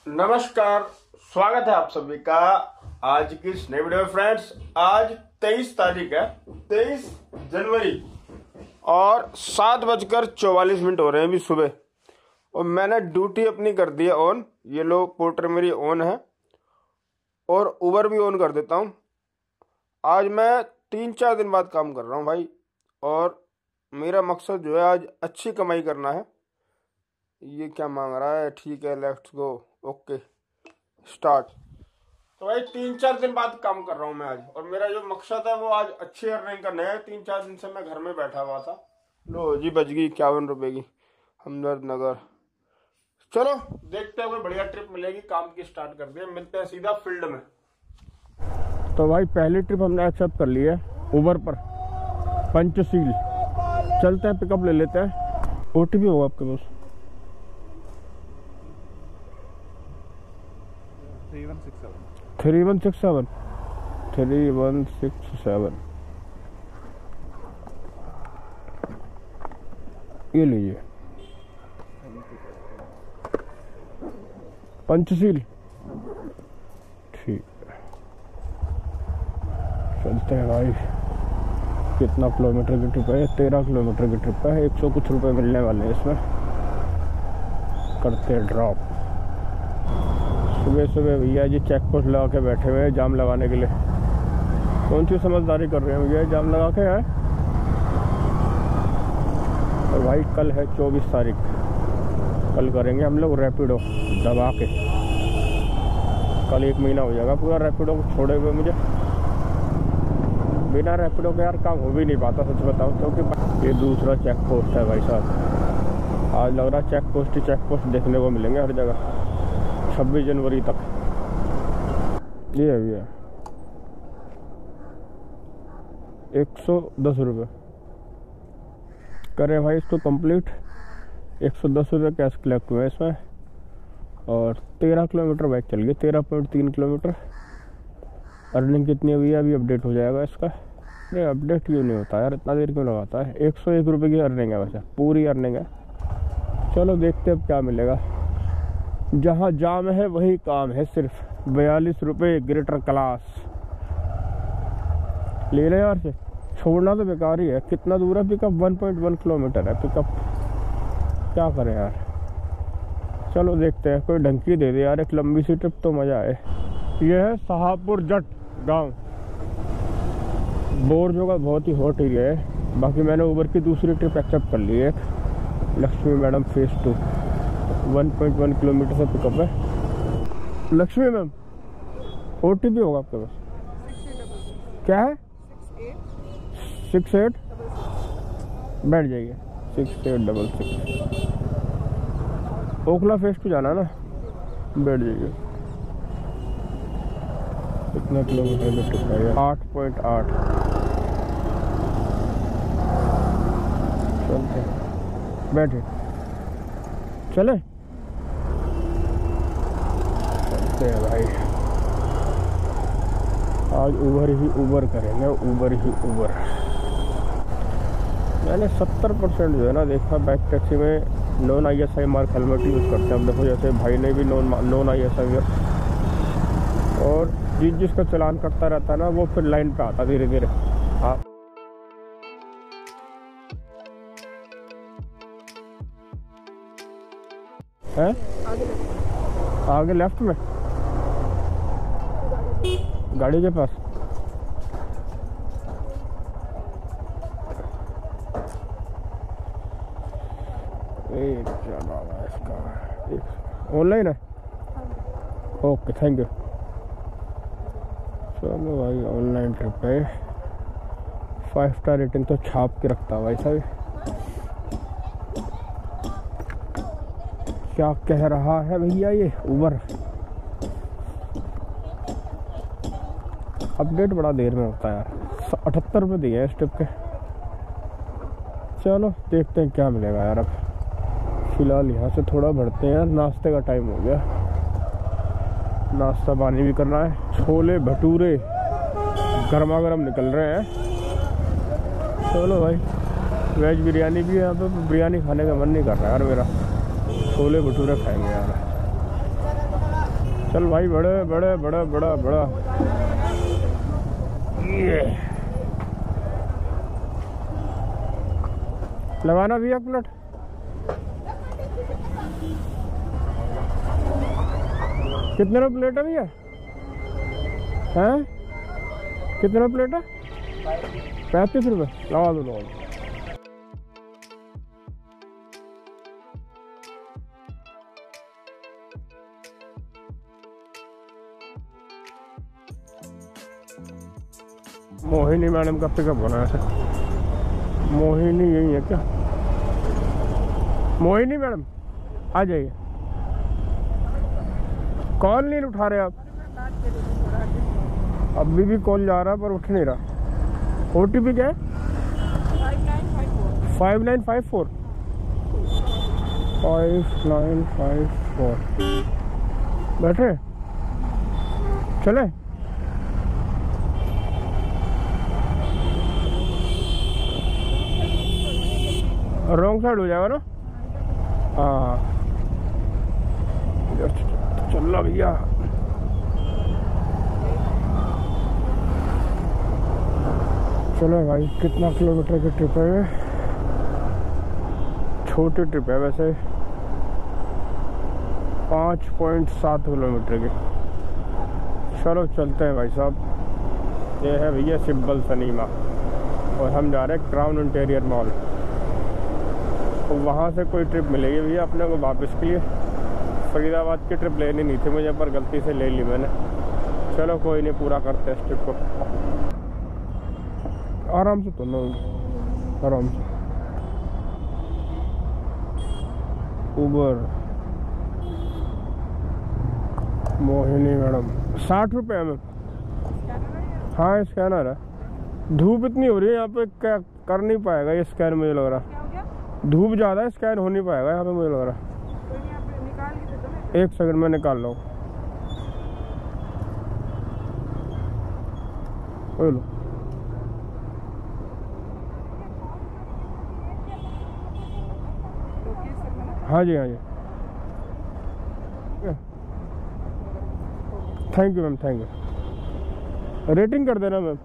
नमस्कार, स्वागत है आप सभी का आज की इस नई वीडियो में। फ्रेंड्स, आज 23 तारीख है, 23 जनवरी और 7:44 हो रहे हैं अभी सुबह। और मैंने ड्यूटी अपनी कर दी है ऑन। ये लो, पोर्टर मेरी ऑन है और उबर भी ऑन कर देता हूँ। आज मैं 3-4 दिन बाद काम कर रहा हूँ भाई, और मेरा मकसद जो है आज अच्छी कमाई करना है। ये क्या मांग रहा है? ठीक है, लेट्स गो, ओके स्टार्ट। तो भाई 3-4 दिन बाद काम कर रहा हूँ मैं आज, और मेरा जो मकसद है वो आज अच्छी अर्निंग करना है। 3-4 दिन से मैं घर में बैठा हुआ था। लो जी, बच गई 51 रुपए की हमदर्द नगर। चलो देखते हैं, कोई बढ़िया ट्रिप मिलेगी। काम की स्टार्ट कर दिया, मिलते हैं सीधा फील्ड में। तो भाई पहली ट्रिप हमने एक्सेप्ट कर ली है उबर पर, पंचशील। चलते हैं, पिकअप ले लेते हैं। ओटीपी होगा आपके पास? 3167 3167। ये लीजिए, पंचशील। ठीक है, चलते हैं भाई। कितना किलोमीटर की ट्रिप है? 13 किलोमीटर की ट्रिप है। 100 कुछ रुपए मिलने वाले हैं इसमें। करते हैं ड्रॉप। सुबह सुबह भैया जी चेक पोस्ट लगा के बैठे हुए हैं जाम लगाने के लिए। कौन सी समझदारी कर रहे हैं भैया, जाम लगा के है। और भाई कल है 24 तारीख, कल करेंगे हम लोग रैपिडो दबा के। कल 1 महीना हो जाएगा पूरा रैपिडो को छोड़े हुए मुझे। बिना रैपिडो के यार काम हो भी नहीं पाता, सच बताऊं, क्योंकि ये दूसरा चेक पोस्ट है भाई साहब। आज लग रहा है चेक पोस्ट देखने को मिलेंगे हर जगह 26 जनवरी तक। ये है भैया 110 रुपये। करें भाई इसको कंप्लीट। 110 रुपये कैश कलेक्ट हुए इसमें। और 13 किलोमीटर बाइक चल गई, 13.3 किलोमीटर। अर्निंग कितनी हुई है अभी अपडेट हो जाएगा इसका। नहीं अपडेट क्यों नहीं होता यार, इतना देर क्यों लगाता है? 101 रुपये की अर्निंग है, वैसे पूरी अर्निंग है। चलो देखते हैं अब क्या मिलेगा। जहाँ जाम है वही काम है सिर्फ। 42 रुपये ग्रेटर क्लास ले रहे यार से। छोड़ना तो बेकार ही है। कितना दूर है पिकअप? 1.1 किलोमीटर है पिकअप। क्या करें यार, चलो देखते हैं। कोई ढंकी दे दे यार, एक लंबी सी ट्रिप तो मजा आए। ये है शाहपुर जट गांव। बोरजो का बहुत ही हॉट एरिया है। बाकी मैंने उबर की दूसरी ट्रिप एक्सेप्ट कर ली है, लक्ष्मी मैडम फेज 2। 1.1 किलोमीटर से पिकअप है। लक्ष्मी मैम, ओटीपी होगा आपके पास? क्या है? 68। बैठ जाइए, 6866। ओखला फेस पे जाना ना, बैठ जाइए। कितना किलोमीटर की ट्रिप है? 8.8। चलते हैं, बैठे चले भाई। आज उबर ही उबर करेंगे, उबर ही उबर। मैंने 70% जो है ना देखा बैक टैक्सी में non ISI mark helmet use करते हैं। अब देखो जैसे भाई ने भी नॉन ISI है, और जिसका चलान करता रहता है ना वो फिर लाइन पे आता धीरे धीरे। हाँ है आगे लेफ्ट में गाड़ी के पास। एक जगह इसका ऑनलाइन है। Okay thank you. चलो भाई ऑनलाइन ट्रिप है। 5 स्टार रेटिंग तो छाप के रखता भाई साहब। क्या कह रहा है भैया ये उबर? अपडेट बड़ा देर में होता है यार। 78 रुपये दिए हैं इस ट्रिप के। चलो देखते हैं क्या मिलेगा यार। अब फिलहाल यहाँ से थोड़ा बढ़ते हैं, नाश्ते का टाइम हो गया। नाश्ता पानी भी करना है। छोले भटूरे गर्मा गर्म निकल रहे हैं। चलो भाई, वेज बिरयानी भी है यहाँ पे। बिरयानी खाने का मन नहीं कर रहा यार मेरा। छोले भटूरे खाएंगे यार। चल भाई, बड़े बड़े बड़ा बड़ा बड़ा ये लगाना भैया प्लेट। कितने रुपये प्लेट है भैया? हैं कितने रुपये प्लेट है? 35 रुपये। लगा दो लगा दो। मोहिनी मैडम का पिकअप होना है। मोहिनी यही है क्या? मोहिनी मैडम आ जाइए। कॉल नहीं उठा रहे आप? अभी भी कॉल जा रहा है पर उठ नहीं रहा। OTP क्या है? 5954 5954। बैठे चले। रॉन्ग साइड हो जाएगा ना? हाँ चल रहा भैया। चलो भाई, कितना किलोमीटर की ट्रिप है? छोटी ट्रिप है वैसे, 5.7 किलोमीटर की। चलो चलते हैं भाई साहब। ये है भैया सिंबल सिनेमा और हम जा रहे हैं क्राउन इंटीरियर मॉल। तो वहाँ से कोई ट्रिप मिलेगी भैया अपने को वापस के लिए। फरीदाबाद की ट्रिप लेनी नहीं थी मुझे, पर गलती से ले ली मैंने। चलो कोई नहीं, पूरा करते हैं इस ट्रिप को। आराम से तो लो, आराम से। उबर मोहिनी मैडम 60 रुपये में। हाँ स्कैनर है। धूप इतनी हो रही है यहाँ पे, क्या कर नहीं पाएगा ये स्कैन, मुझे लग रहा। धूप ज़्यादा है, स्कैन हो नहीं पाएगा यहाँ पे मुझे लग रहा। एक सेकंड में निकाल लो। लो हाँ जी हाँ जी। Thank you ma'am, thank you. Rating कर देना मैम।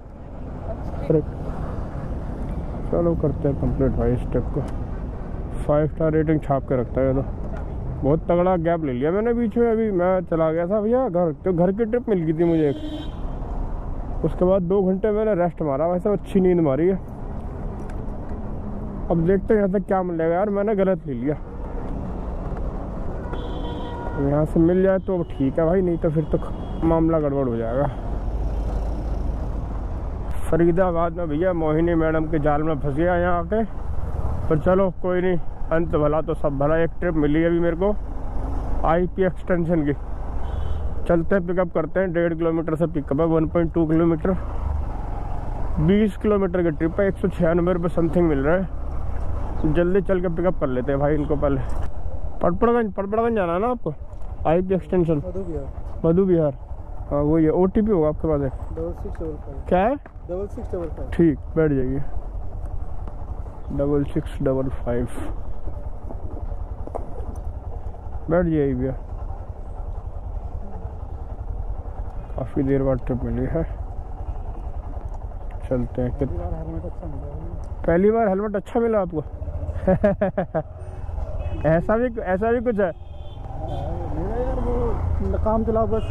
चलो करते हैं कंप्लीट भाई स्टेप को। 5 स्टार रेटिंग छाप के रखता है। तो बहुत तगड़ा गैप ले लिया मैंने बीच में। अभी मैं चला गया था भैया घर, तो घर की ट्रिप मिल गई थी मुझे एक। उसके बाद 2 घंटे मैंने रेस्ट मारा, वैसे अच्छी नींद मारी है। अब देखते हैं यहाँ से क्या मिलेगा यार। मैंने गलत ले लिया। यहाँ से मिल जाए तो ठीक है भाई, नहीं तो फिर तो मामला गड़बड़ हो जाएगा। फरीदाबाद में भैया मोहिनी मैडम के जाल में फंस गया यहाँ आके। पर चलो कोई नहीं, अंत भला तो सब भला। एक ट्रिप मिली है अभी मेरे को IP एक्सटेंशन की। चलते हैं, पिकअप करते हैं। 1.5 किलोमीटर से पिकअप है, 1.2 किलोमीटर। 20 किलोमीटर की ट्रिप है। 196 रुपये समथिंग मिल रहा है। जल्दी चल के पिकअप कर लेते हैं भाई इनको। पहले पटपड़गंज जाना है ना आपको? IP एक्सटेंशन मधु विहार। हाँ वही है। OTP होगा आपके पास? 6655। क्या है? 6655। ठीक, बैठ जाइए। 6655 बैठ जाइए भैया। काफ़ी देर बाद ट्रिप मिली है। चलते हैं। पहली बार हेलमेट अच्छा मिला आपको? ऐसा भी कुछ है? यार वो काम चलाओ बस।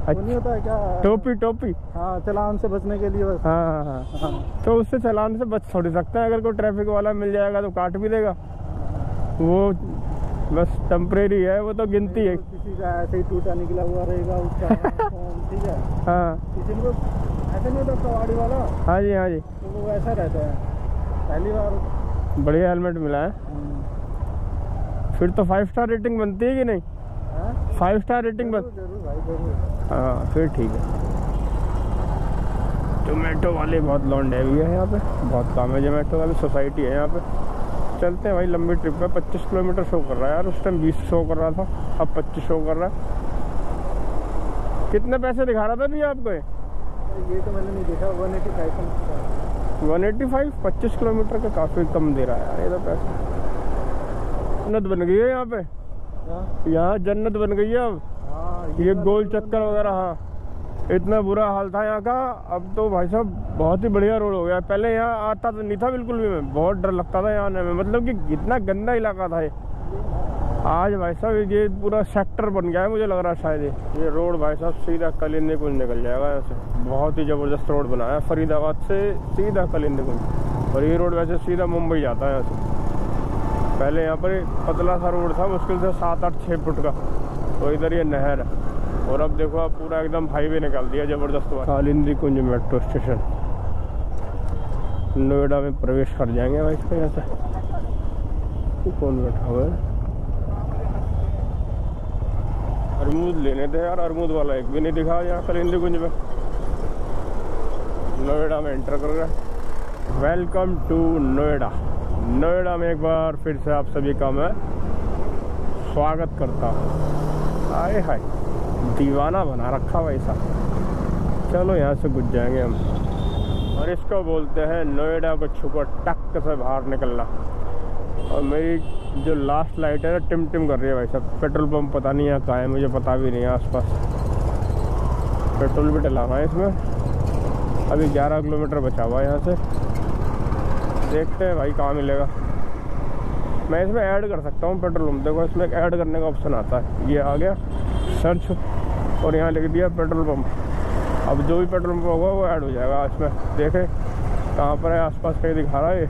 अच्छा। नहीं होता है क्या? टोपी हाँ, चलान से बचने के लिए बस। हाँ। तो उससे चलान से बच थोड़ी सकता है। अगर कोई ट्रैफिक वाला मिल जाएगा तो काट भी देगा। वो बस टेम्परेरी है, वो तो गिनती है। किसी का ऐसे ही टूटा निकला हुआ रहेगा उसका। ठीक है। हाँ किसी को ऐसा नहीं होता कवाड़ी वाला। हाँ जी हाँ जी। तो वो ऐसा रहता है। पहली बार बढ़िया हेलमेट मिला है। फिर तो 5 स्टार रेटिंग बनती है कि नहीं? 5 स्टार रेटिंग बन। जरूर भाई जरूर। हाँ फिर ठीक है। जोमेटो वाले बहुत लॉन्डे भी है यहाँ पे, बहुत काम है जोमेटो का भी। सोसाइटी है यहाँ पे। चलते हैं भाई, लंबी ट्रिप है। 25 किलोमीटर शो कर रहा है यार। उस टाइम 20 शो कर रहा था, अब 25 शो कर रहा है। कितने पैसे दिखा रहा था भैया आपको? ये तो मैंने नहीं देखा। 185। 185 25 किलोमीटर का काफ़ी कम दे रहा है यार ये तो पैसा। जन्नत बन गई है यहाँ पे। यहाँ जन्नत बन गई है अब। ये गोल चक्कर वगैरह। हाँ, इतना बुरा हाल था यहाँ का। अब तो भाई साहब बहुत ही बढ़िया रोड हो गया। पहले यहाँ आता तो नहीं था बिल्कुल भी, मैं बहुत डर लगता था यहाँ आने में, मतलब कि इतना गंदा इलाका था ये। आज भाई साहब ये पूरा सेक्टर बन गया है, मुझे लग रहा है शायद ये रोड भाई साहब सीधा कलिंदी कुंज निकल जाएगा यहाँ से। बहुत ही ज़बरदस्त रोड बनाया फरीदाबाद से सीधा कलिंदी कुंज, और ये रोड वैसे सीधा मुंबई जाता है यहाँ से। पहले यहाँ पर पतला सा रोड था, मुश्किल से 7-8-6 फुट का, तो इधर ये नहर है, और अब देखो आप पूरा एकदम हाईवे निकाल दिया जबरदस्त। कालिंदी कुंज मेट्रो स्टेशन नोएडा में प्रवेश कर जाएंगे भाई इसका। यहाँ से कौन बैठा हुआ है? अरमूद लेने थे यार, अरमूद वाला एक भी नहीं दिखा यहाँ कालिंदी कुंज में। नोएडा में एंटर कर रहे। Welcome to Noida. नोएडा में एक बार फिर से आप सभी का मैं स्वागत करता हूँ। आए हाय, दीवाना बना रखा वैसा। चलो यहाँ से गुज जाएंगे हम, और इसको बोलते हैं नोएडा को छुपकर टक से बाहर निकलना। और मेरी जो लास्ट लाइट है ना टिम टिम कर रही है भाई साहब। पेट्रोल पंप पता नहीं यहाँ कहाँ है, मुझे पता भी नहीं है आसपास। पेट्रोल भी डलाना है इसमें। अभी 11 किलोमीटर बचा हुआ है यहाँ से, देखते हैं भाई कहाँ मिलेगा। मैं इसमें ऐड कर सकता हूँ पेट्रोल पंप। देखो इसमें ऐड करने का ऑप्शन आता है, ये आ गया सर्च, और यहाँ लिख दिया पेट्रोल पंप। अब जो भी पेट्रोल पंप होगा वो ऐड हो जाएगा इसमें। देखें कहाँ पर है, आसपास कहीं दिखा रहा है ये।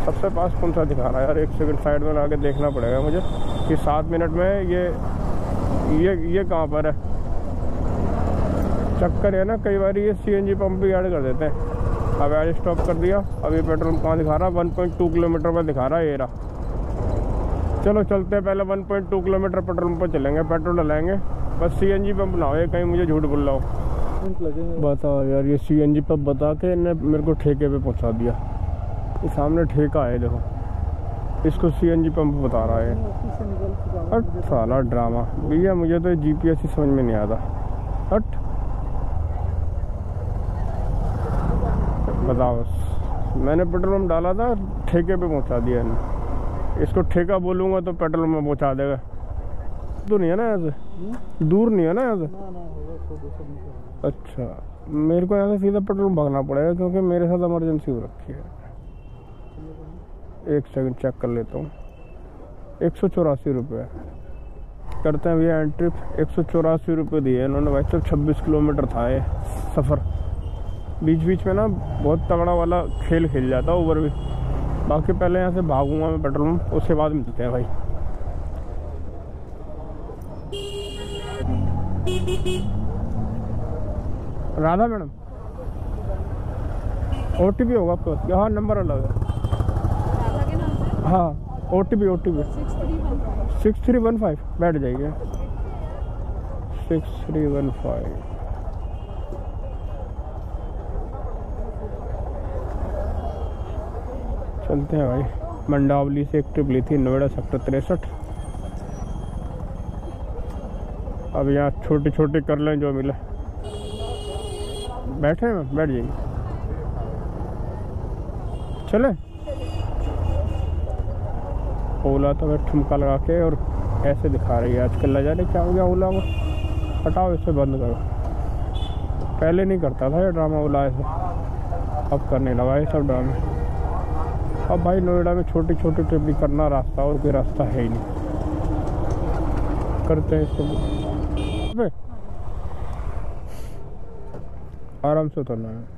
सबसे पास कौन सा दिखा रहा है यार? एक सेकंड साइड में ला के देखना पड़ेगा मुझे कि 7 मिनट में ये कहाँ पर है। चक्कर है ना, कई बार ये CNG पंप भी ऐड कर देते हैं। अब ऐड स्टॉप कर दिया। अब ये पेट्रोल पंप कहाँ दिखा रहा है? 1.2 किलोमीटर पर दिखा रहा है ये रहा। चलो चलते हैं, पहले 1.2 किलोमीटर पेट्रोल पंप पर चलेंगे, पेट्रोल डलाएंगे। बस CNG पंप ना हो ये, कहीं मुझे झूठ बोल रहा हो। बताओ यार, ये CNG पंप बता के इन्हें मेरे को ठेके पे पहुँचा दिया। ये सामने ठेका है देखो, इसको CNG पंप बता रहा है। हट साला ड्रामा भैया, मुझे तो GPS ही समझ में नहीं आता। हट बताओ, मैंने पेट्रोल पंप डाला था, ठेके पे पहुंचा दिया इन्हें। इसको ठेका बोलूँगा तो पेट्रोल में पहुंचा देगा। तो नहीं है ना यहाँ से? दूर नहीं है ना यहाँ से? अच्छा, मेरे को यहाँ से सीधा पेट्रोल भागना पड़ेगा, क्योंकि मेरे साथ इमरजेंसी हो रखी है। एक सेकंड चेक कर लेता हूँ। 184 रुपये करते हैं भैया एंट्री। 184 रुपये दिए इन्होंने भाई साहब। 26 किलोमीटर था ये सफ़र। बीच बीच में ना बहुत तगड़ा वाला खेल खेल जाता है ओवर भी। बाकी पहले यहाँ से भागूंगा मैं पेट्रोल पंप, उसके बाद मिलते हैं भाई। राधा मैडम, OTP होगा आपके पास? हाँ, नंबर अलग है। हाँ, OTP 6315 बैठ जाइए। 6315 चलते हैं भाई। मंडावली से एक ट्रिप ली थी नोएडा सेक्टर 63। अब यहाँ छोटे छोटे कर लें जो मिले। बैठे हैं, बैठ जाइए। चले ओला तो मैं ठुमका लगा के, और ऐसे दिखा रही है आजकल। न जाने क्या हो गया ओला को। हटाओ इसे, बंद करो। पहले नहीं करता था ये ड्रामा ओला ऐसे, अब करने लगा ये सब ड्रामे। अब भाई नोएडा में छोटी छोटी ट्रिप भी करना रास्ता, और कोई रास्ता है ही नहीं। करते हैं इसको, आराम से उतरना है।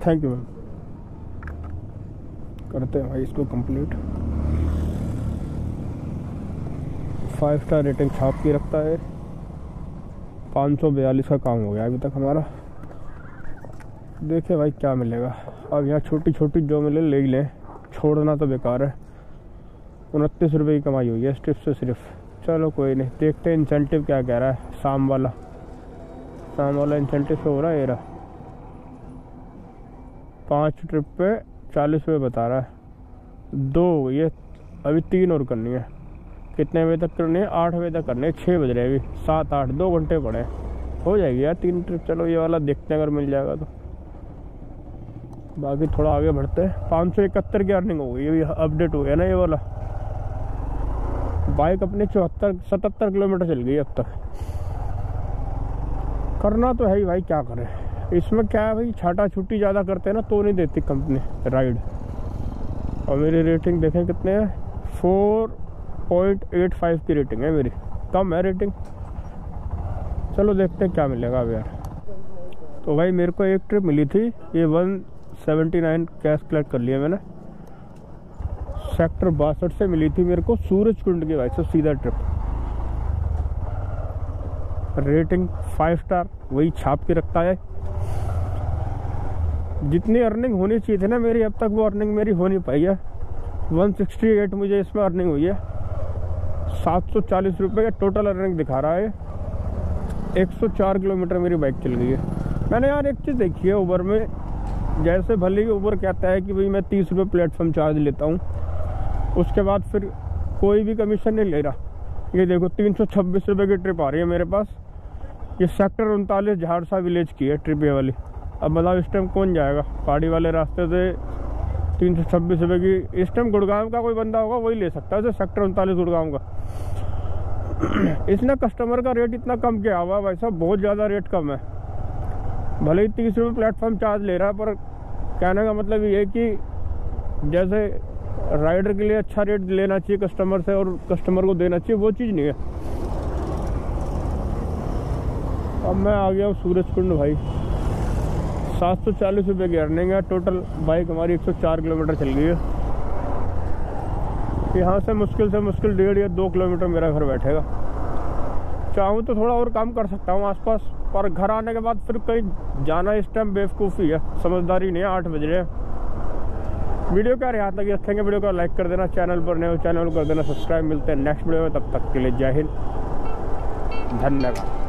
Thank you ma'am. करते हैं भाई इसको कंप्लीट। 5 स्टार रेटिंग छाप के रखता है। 542 का काम हो गया अभी तक हमारा। देखिए भाई क्या मिलेगा। अब यहाँ छोटी छोटी जो मिले ले ही लें, छोड़ना तो बेकार है। 29 रुपये की कमाई हुई है इस ट्रिप से सिर्फ। चलो कोई नहीं, देखते हैं इंसेंटिव क्या कह रहा है। शाम वाला इंसेंटिव से हो रहा है ये रहा। 5 ट्रिप पे 40 रुपये बता रहा है। 2 ये अभी 3 और करनी है। कितने बजे तक करने? 8 बजे तक करने। 6 बज रहे हैं अभी, 7 8 2 घंटे पड़े, हो जाएगी यार 3 ट्रिप। चलो ये वाला देखते हैं अगर मिल जाएगा तो, बाकी थोड़ा आगे बढ़ते हैं। 571 की अर्निंग हो गई, ये अपडेट हो गया ना ये वाला। बाइक अपनी 77 किलोमीटर चल गई अब तक। करना तो है ही भाई, क्या करें इसमें, क्या है भाई, छाटा छुट्टी ज़्यादा करते हैं ना तो नहीं देती कंपनी राइड। और मेरी रेटिंग देखें कितने है, 4.85 की रेटिंग है मेरी, कम है रेटिंग। चलो देखते हैं क्या मिलेगा अब यार। तो भाई मेरे को एक ट्रिप मिली थी, ये 179 कैश कलेक्ट कर लिया मैंने। सेक्टर 62 से मिली थी मेरे को, सूरज कुंड की बाइक से सीधा ट्रिप। रेटिंग 5 स्टार, वही छाप के रखता है। जितनी अर्निंग होनी चाहिए थी ना मेरी, अब तक वो अर्निंग मेरी हो नहीं पाई है। 168 मुझे इसमें अर्निंग हुई है। 740 रुपये का टोटल अर्निंग दिखा रहा है। 104 किलोमीटर मेरी बाइक चल गई है। मैंने यार एक चीज़ देखी है उबर में, जैसे भले ही उबर कहता है कि भाई मैं 30 रुपये प्लेटफॉर्म चार्ज लेता हूँ, उसके बाद फिर कोई भी कमीशन नहीं ले रहा। ये देखो 326 रुपये की ट्रिप आ रही है मेरे पास। ये सेक्टर 39 झाड़सा विलेज की है ट्रिप ये वाली। अब बताओ इस टाइम कौन जाएगा पहाड़ी वाले रास्ते से 326 रुपये की। इस टाइम गुड़गांव का कोई बंदा होगा वही ले सकता है, सेक्टर 39 गुड़गांव का। इसने कस्टमर का रेट इतना कम किया हुआ भाई साहब, बहुत ज़्यादा रेट कम है। भले ही 30 रुपये प्लेटफॉर्म चार्ज ले रहा है, पर कहने का मतलब ये है कि जैसे राइडर के लिए अच्छा रेट लेना चाहिए कस्टमर से और कस्टमर को देना चाहिए, वो चीज़ नहीं है। अब मैं आ गया हूँ सूरज कुंड भाई। 740 रुपये की अर्निंग है टोटल। बाइक हमारी 104 किलोमीटर चल गई है। यहाँ से मुश्किल 1.5 या 2 किलोमीटर मेरा घर बैठेगा। चाहूँ तो थोड़ा और काम कर सकता हूँ आसपास, पर घर आने के बाद फिर कहीं जाना इस टाइम बेवकूफ़ी है, समझदारी नहीं है। 8 बज रहे हैं। वीडियो का यहाँ तक रखेंगे, वीडियो को लाइक कर देना, चैनल पर नए हो चैनल को कर देना सब्सक्राइब। मिलते हैं नेक्स्ट वीडियो में, तब तक के लिए जय हिंद, धन्यवाद।